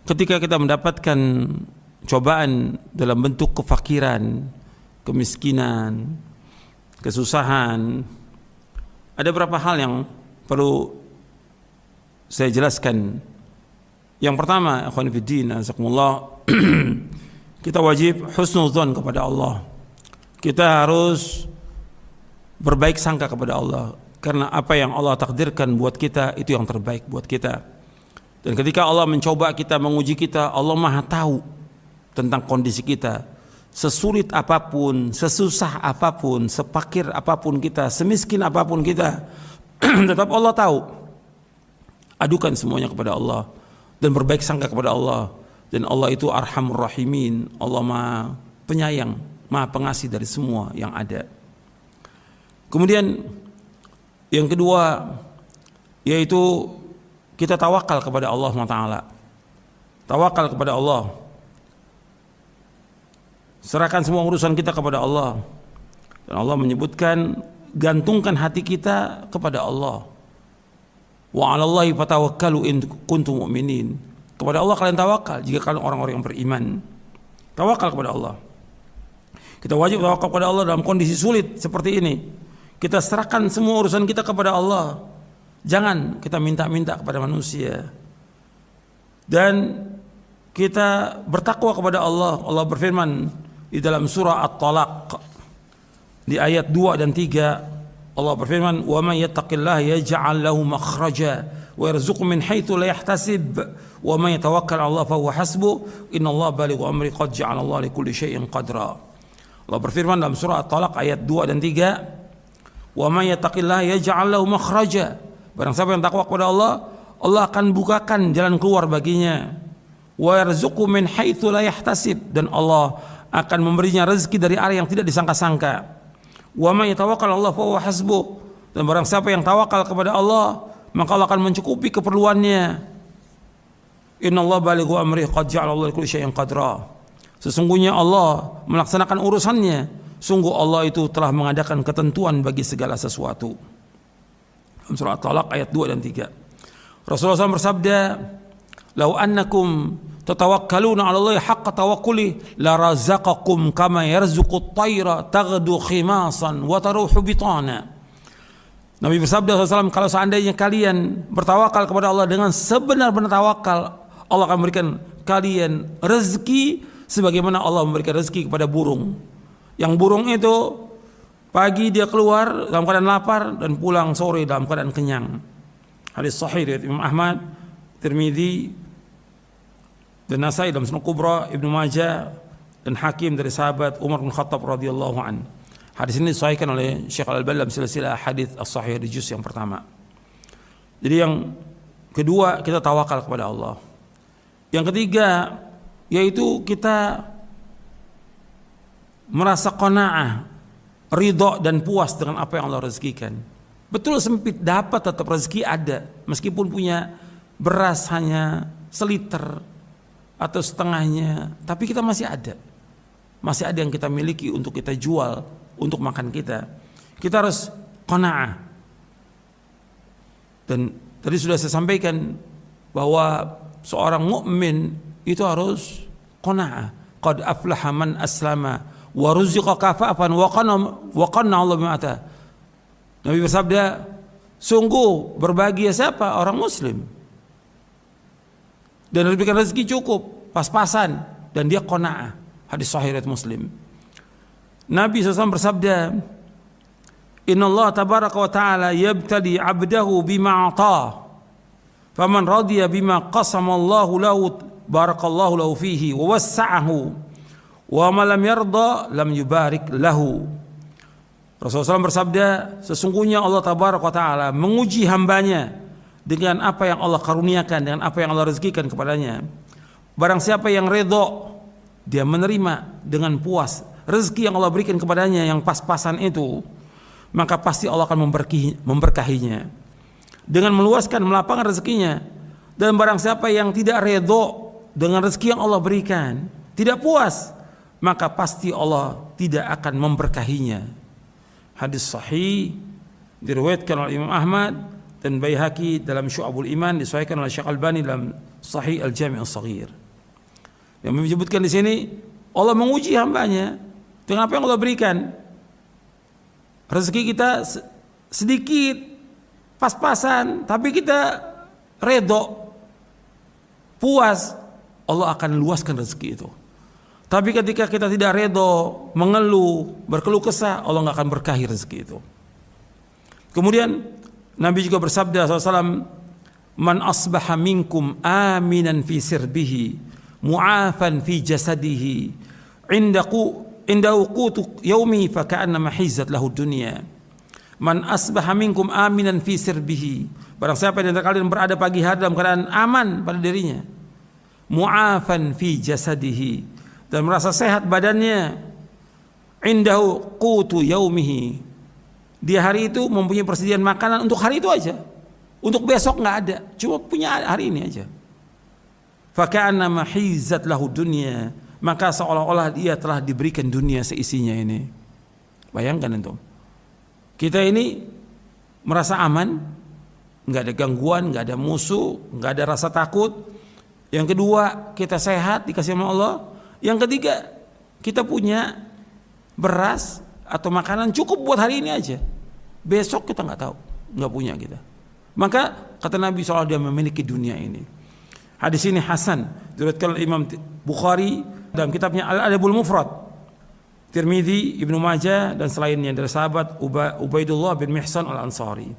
ketika kita mendapatkan cobaan dalam bentuk kefakiran, kemiskinan, kesusahan, ada beberapa hal yang perlu saya jelaskan. Yang pertama, ikhwan fillah, azakumullah, kita wajib husnuzon kepada Allah. Kita harus berbaik sangka kepada Allah, karena apa yang Allah takdirkan buat kita itu yang terbaik buat kita. Dan ketika Allah mencoba kita, menguji kita, Allah Maha tahu tentang kondisi kita. Sesulit apapun, sesusah apapun, sepakir apapun kita, semiskin apapun kita, tetap Allah tahu. Adukan semuanya kepada Allah dan berbaik sangka kepada Allah. Dan Allah itu Arhamur Rahimin. Allah Maha penyayang, Maha pengasih dari semua yang ada. Kemudian yang kedua, yaitu kita tawakal kepada Allah SWT. Tawakal kepada Allah. Serahkan semua urusan kita kepada Allah. Dan Allah menyebutkan, gantungkan hati kita kepada Allah. Wa 'alallahi fatawakkalu in kuntum mu'minin. Kepada Allah kalian tawakal jika kalian orang-orang yang beriman. Tawakal kepada Allah. Kita wajib tawakal kepada Allah dalam kondisi sulit seperti ini. Kita serahkan semua urusan kita kepada Allah. Jangan kita minta-minta kepada manusia. Dan kita bertakwa kepada Allah. Allah berfirman di dalam surah At-Talaq di ayat 2 dan 3, Allah berfirman, "Wa may yattaqillaha yaj'al lahu makhraja wa yarzuqhu min haitsu la yahtasib wa may yatawakkal 'ala Allah fa huwa hasbuh innallaha balighu amri qad ja'ala Allah likulli syai'in qadra." Allah berfirman dalam surah At-Talaq ayat 2 dan 3, "Wa may yattaqillaha yaj'al lahu makhraja." Barang siapa yang takwa kepada Allah, Allah akan bukakan jalan keluar baginya. Wa yarzuqhu min haitsu la yahtasib, dan Allah akan memberinya rezeki dari arah yang tidak disangka-sangka. Wa may yatawakkal 'ala Allah fa huwa hasbuh, dan barang siapa yang tawakal kepada Allah, maka Allah akan mencukupi keperluannya. Innallaha balighu amri qad ja'ala Allah likulli syai'in qadra. Sesungguhnya Allah melaksanakan urusannya. Sungguh Allah itu telah mengadakan ketentuan bagi segala sesuatu. Surah At-Talaq ayat 2 dan 3. Rasulullah SAW bersabda, "Lau annakum tatawakkaluna 'ala Allahi haqqa tawakkuli la razaqakum kama yarzuqut tayra taghdu khimasan wa taruhu bitana." Nabi bersabda SAW, kalau seandainya kalian bertawakal kepada Allah dengan sebenar-benar tawakal, Allah akan memberikan kalian rezeki sebagaimana Allah memberikan rezeki kepada burung. Yang burung itu pagi dia keluar dalam keadaan lapar dan pulang sore dalam keadaan kenyang. Hadis sahih riwayat Imam Ahmad, Tirmidzi dan Nasai dalam Sunan Kubra, Ibnu Majah dan Hakim dari sahabat Umar bin Khattab radhiyallahu an. Hadis ini disahihkan oleh Syekh Al-Albani dalam silsilah hadis as-sahih di juz yang pertama. Jadi yang kedua, kita tawakal kepada Allah. Yang ketiga, yaitu kita merasa qanaah, ridho dan puas dengan apa yang Allah rezekikan. Betul sempit, dapat tetap rezeki ada, meskipun punya beras hanya seliter atau setengahnya, tapi kita masih ada yang kita miliki untuk kita jual untuk makan kita. Kita harus qanaah. Dan tadi sudah saya sampaikan bahwa seorang mukmin itu harus qanaah. Qad aflaha man aslama wa ruziqa kafafan wa qanna Allah bima ata. Nabi bersabda, sungguh berbahagia siapa? Orang muslim. Dan diberikan rezeki cukup, pas-pasan, dan dia qanaah. Hadis sahih riwayat Muslim. Nabi SAW bersabda, "Inna Allah tabaraka wa ta'ala yabtali 'abdahu bima ata. Faman radiya bima qasama Allahu lahu barakallahu lahu fihi wa wassa'ahu. Wa ma lam yarda lam yubarik lahu." Rasulullah SAW bersabda, sesungguhnya Allah tabaraka wa ta'ala menguji hambanya dengan apa yang Allah karuniakan, dengan apa yang Allah rezekikan kepadanya. Barang siapa yang redha, dia menerima dengan puas rezeki yang Allah berikan kepadanya yang pas-pasan itu, maka pasti Allah akan memberkahinya dengan meluaskan, melapangkan rezekinya. Dan barang siapa yang tidak redha dengan rezeki yang Allah berikan, tidak puas, maka pasti Allah tidak akan memberkahinya. Hadis sahih diriwayatkan oleh Imam Ahmad dan Baihaqi dalam Syu'abul Iman, disahihkan oleh Syekh Albani dalam Sahih Al-Jami' As-Shaghir. Yang menyebutkan di sini Allah menguji hambanya dengan apa yang Allah berikan. Rezeki kita sedikit, pas-pasan, tapi kita redho, puas, Allah akan luaskan rezeki itu. Tapi ketika kita tidak redho, mengeluh, berkeluh kesah, Allah nggak akan berkahi rezeki itu. Kemudian Nabi juga bersabda SAW, man asbaha minkum aminan fi sirbihi, mu'afan fi jasadihi, indahu qutu yaumi fa ka'annama hizzat lahu dunya. Man asbaha minkum aminan fi sirbihi, barang siapa di antara kalian berada pagi hari dalam keadaan aman pada dirinya, mu'afan fi jasadihi, dan merasa sehat badannya, indahu qutu yaumihi, dia hari itu mempunyai persediaan makanan untuk hari itu aja, untuk besok nggak ada, cuma punya hari ini aja. Fa ka'annama hizzat lahu dunya, maka seolah-olah dia telah diberikan dunia seisinya ini. Bayangkan itu, kita ini merasa aman, nggak ada gangguan, nggak ada musuh, nggak ada rasa takut. Yang kedua, kita sehat dikasih sama Allah. Yang ketiga, kita punya beras atau makanan cukup buat hari ini aja. Besok kita nggak tahu, nggak punya kita. Maka kata Nabi SAW, dia memiliki dunia ini. Hadis ini hasan, diriwayatkan oleh Imam Bukhari dalam kitabnya Al-Adabul Mufrad, Tirmidzi, Ibnu Majah dan selainnya dari sahabat Ubaidullah bin Mihsan Al-Ansari.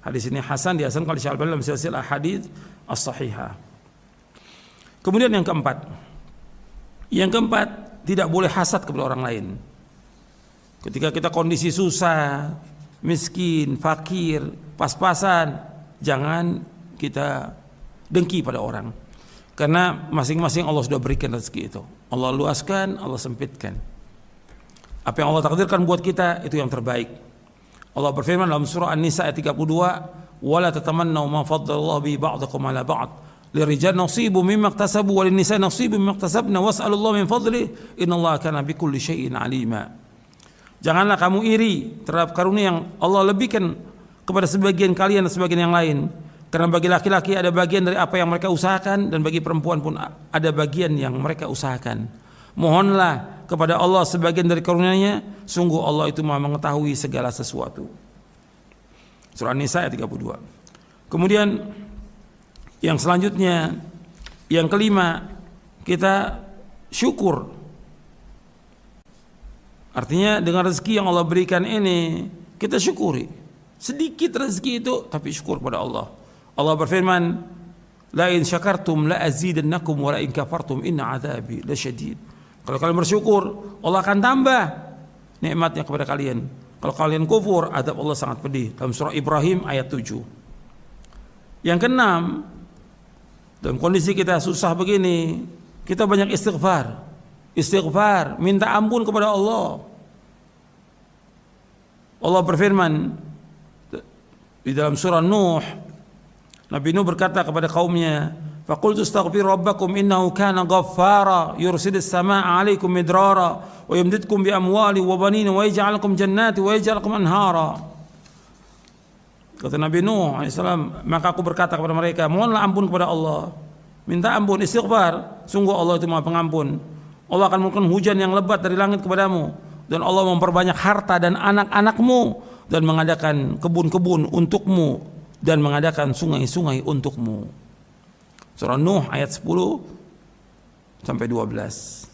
Hadis ini hasan, dihasankan oleh Syekh Al-Albani dalam silsilah hadits as-sahihah. Kemudian yang keempat, tidak boleh hasad kepada orang lain. Ketika kita kondisi susah, miskin, fakir, pas-pasan, jangan kita dengki pada orang. Karena masing-masing Allah sudah berikan rezeki itu. Allah luaskan, Allah sempitkan. Apa yang Allah takdirkan buat kita itu yang terbaik. Allah berfirman dalam surah An-Nisa ayat 32, "Wala tatamannaw ma faddalallahu bi ba'dakum 'ala ba'd. Lirijal nasibu mimma iktasabu wa lin-nisa'i nasibu mimma iktasabna was'alullaha min fadlihi innallaha kana bikulli syai'in 'alima." Janganlah kamu iri terhadap karunia yang Allah lebihkan kepada sebagian kalian dan sebagian yang lain. Karena bagi laki-laki ada bagian dari apa yang mereka usahakan, dan bagi perempuan pun ada bagian yang mereka usahakan. Mohonlah kepada Allah sebagian dari karunia-Nya, sungguh Allah itu Maha mengetahui segala sesuatu. Surah An-Nisa ayat 32. Kemudian yang selanjutnya, yang kelima, kita syukur. Artinya dengan rezeki yang Allah berikan ini, kita syukuri. Sedikit rezeki itu, tapi syukur kepada Allah. Allah berfirman, la in syakartum la azidannakum wa la in kafartum inna adzabi lasyadid. Kalau kalian bersyukur, Allah akan tambah nikmatnya kepada kalian. Kalau kalian kufur, azab Allah sangat pedih. Dalam surah Ibrahim ayat 7. Yang keenam, dalam kondisi kita susah begini, kita banyak istighfar. Istighfar, minta ampun kepada Allah. Allah berfirman di dalam surah Nuh, Nabi Nuh berkata kepada kaumnya, "Faqultu astaghfiru rabbakum innahu kana ghaffara yursilis samaa'a 'alaikum midrara wa yumdidkum bi amwali wa banina wa yaj'al lakum jannati wa yaj'al lakum anhara." Kata Nabi Nuh alaihissalam, maka aku berkata kepada mereka, mohonlah ampun kepada Allah, minta ampun, istighfar, sungguh Allah itu Maha Pengampun. Allah akan menurunkan hujan yang lebat dari langit kepadamu, dan Allah memperbanyak harta dan anak-anakmu, dan mengadakan kebun-kebun untukmu, dan mengadakan sungai-sungai untukmu. Surah Nuh ayat 10 sampai 12.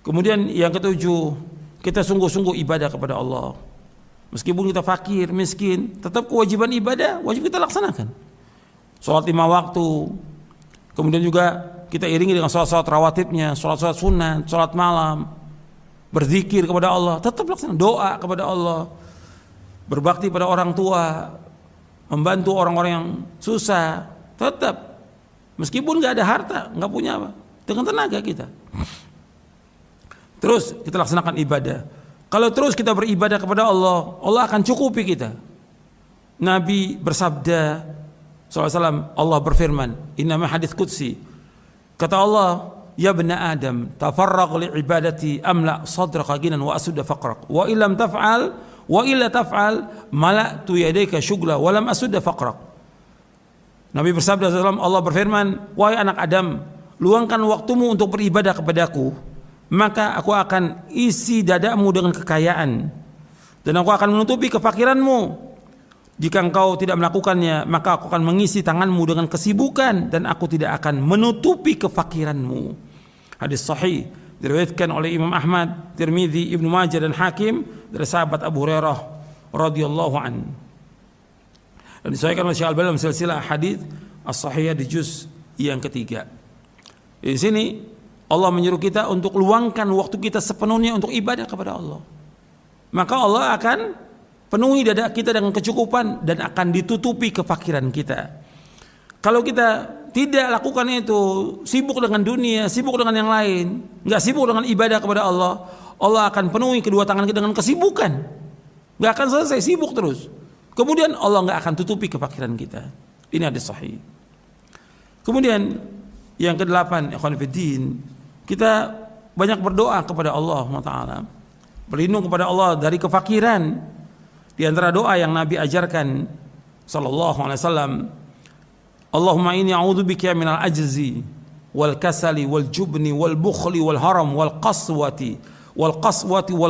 Kemudian yang ketujuh, kita sungguh-sungguh ibadah kepada Allah. Meskipun kita fakir, miskin, tetap kewajiban ibadah wajib kita laksanakan. Salat 5 waktu. Kemudian juga kita iringi dengan salat-salat rawatibnya, salat-salat sunat, salat malam, berzikir kepada Allah, tetap laksanakan, doa kepada Allah, berbakti pada orang tua, membantu orang-orang yang susah, tetap meskipun nggak ada harta, nggak punya apa, dengan tenaga kita. Terus kita laksanakan ibadah. Kalau terus kita beribadah kepada Allah, Allah akan cukupi kita. Nabi bersabda SAW, Allah berfirman, innama hadits qudsi, kata Allah, ya bna Adam, tafarraq li ibadati amla sadraka ginan wa asudda faqrak, wa illam taf'al wa illa taf'al mala'tu yadayka syugla wa lam asudda faqrak. Nabi bersabda SAW, Allah berfirman, wahai anak Adam, luangkan waktumu untuk beribadah kepadaku, maka aku akan isi dadamu dengan kekayaan, dan aku akan menutupi kefakiranmu. Jika engkau tidak melakukannya, maka aku akan mengisi tanganmu dengan kesibukan, dan aku tidak akan menutupi kefakiranmu. Hadis sahih diriwayatkan oleh Imam Ahmad, Tirmidzi, Ibnu Majah dan Hakim dari sahabat Abu Hurairah radhiyallahu an. Dan disahihkan oleh Syekh Al-Albani dalam silsilah hadis as-sahihah di juz yang ketiga. Di sini Allah menyuruh kita untuk luangkan waktu kita sepenuhnya untuk ibadah kepada Allah. Maka Allah akan penuhi dada kita dengan kecukupan dan akan ditutupi kefakiran kita. Kalau kita tidak lakukan itu, sibuk dengan dunia, sibuk dengan yang lain, nggak sibuk dengan ibadah kepada Allah, Allah akan penuhi kedua tangan kita dengan kesibukan. Nggak akan selesai, sibuk terus. Kemudian Allah nggak akan tutupi kefakiran kita. Ini hadis sahih. Kemudian yang ke-8, ikhwan fillah, kita banyak berdoa kepada Allah Taala, berlindung kepada Allah dari kefakiran. Di antara doa yang Nabi ajarkan sallallahu alaihi wasallam, Allahumma inni a'udzubika minal ajzi wal kasali wal jubni wal bukhli wal haram wal qaswati wal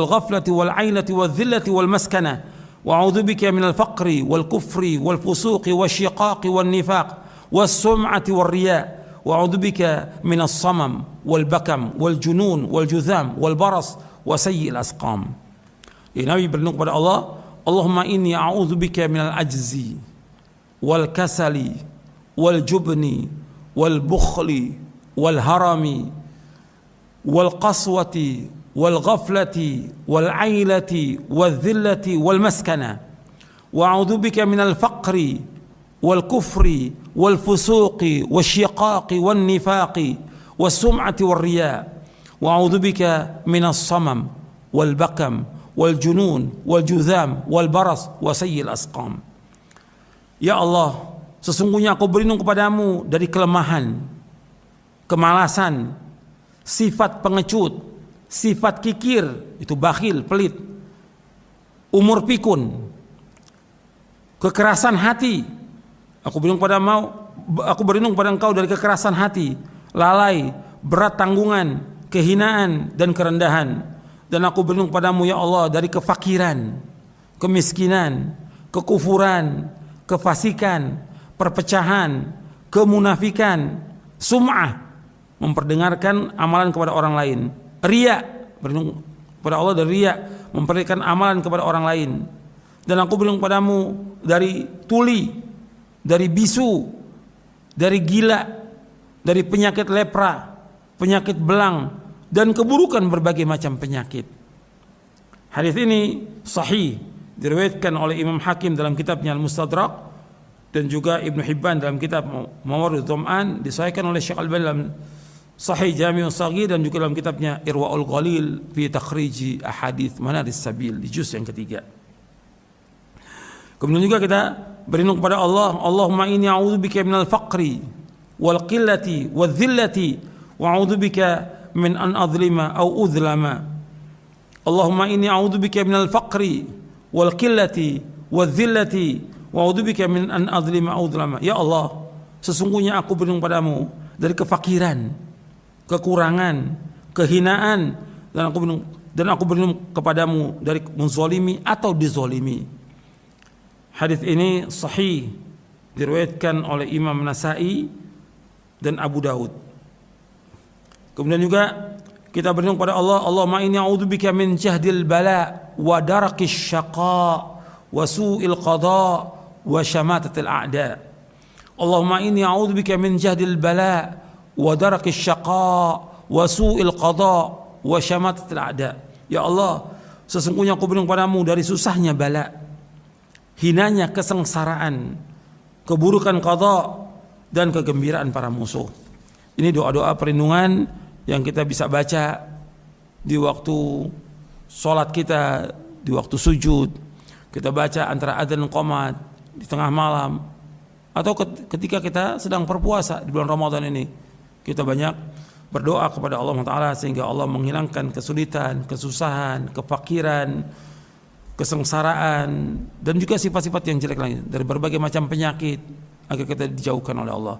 ghaflati wal 'ainati wal dhillati wal maskana wa a'udzubika minal faqri wal kufri wal fusuqi wasyiqaqi wan nifaq was sum'ati war riya wa a'udzubika minas samam wal bakam wal junun wal juzam wal baras wa sayyi'il asqam. Nabi berlindung kepada Allah, Allahumma inni a'udzubika minal ajzi wal kasali wal jubni wal bukhli wal harami wal qaswati wal ghaflati wal 'ailati wal dhillati wal maskana wa a'udzubika minal faqri wal kufri wal fusuqi wasyiqaqi wan nifaqi was sum'ati war riya wa a'udzubika minas samam wal bakam wal junun wal juzam wal baras wa sayyil asqam. Ya Allah, sesungguhnya aku berlindung kepadamu dari kelemahan, kemalasan, sifat pengecut, sifat kikir, itu bakhil, pelit, umur pikun, kekerasan hati. Aku berlindung kepada engkau dari kekerasan hati, lalai, berat tanggungan, kehinaan dan kerendahan. Dan aku berlindung padamu ya Allah dari kefakiran, kemiskinan, kekufuran, kefasikan, perpecahan, kemunafikan, sum'ah, memperdengarkan amalan kepada orang lain, riya, berlindung kepada Allah dari riya, memperdengarkan amalan kepada orang lain. Dan aku berlindung padamu dari tuli, dari bisu, dari gila, dari penyakit lepra, penyakit belang, dan keburukan berbagai macam penyakit. Hadis ini sahih, diriwayatkan oleh Imam Hakim dalam kitabnya Al-Mustadrak, dan juga Ibnu Hibban dalam kitab Mawaridud Dhama'an, disahihkan oleh Syekh Al-Albani dalam Sahih Jami'us Shaghir, dan juga dalam kitabnya Irwaul Ghalil fi takhriji ahadits Manaris Sabil di juz yang ketiga. Kemudian juga kita berlindung kepada Allah, Allahumma inni a'udzubika minal faqri wal qillati wal dhillati wa a'udzubika min an adlima au udlama. Allahumma inni a'udzubika minal faqri wal qillati wal dhillati wa a'udzubika min an adlima au udlama. Ya Allah, sesungguhnya aku berlindung padamu dari kefakiran, kekurangan, kehinaan, dan aku berlindung kepadamu dari menzalimi atau dizalimi. Hadis ini sahih, diriwayatkan oleh Imam Nasa'i dan Abu Daud. Kemudian juga kita berlindung pada Allah, Allahumma inni a'udzubika min jahdil bala wa darakis syaqa wa su'il qada wa syamatatil a'da. Allahumma inni a'udzubika min jahdil bala wa darakis syaqa wa su'il qada wa syamatatil a'da. Ya Allah, sesungguhnya aku berlindung padamu dari susahnya bala, hinanya kesengsaraan, keburukan qada, dan kegembiraan para musuh. Ini doa-doa perlindungan yang kita bisa baca di waktu sholat kita, di waktu sujud. Kita baca antara adzan dan qomat di tengah malam, atau ketika kita sedang berpuasa di bulan Ramadan ini. Kita banyak berdoa kepada Allah Taala sehingga Allah menghilangkan kesulitan, kesusahan, kefakiran, kesengsaraan, dan juga sifat-sifat yang jelek lain dari berbagai macam penyakit, agar kita dijauhkan oleh Allah.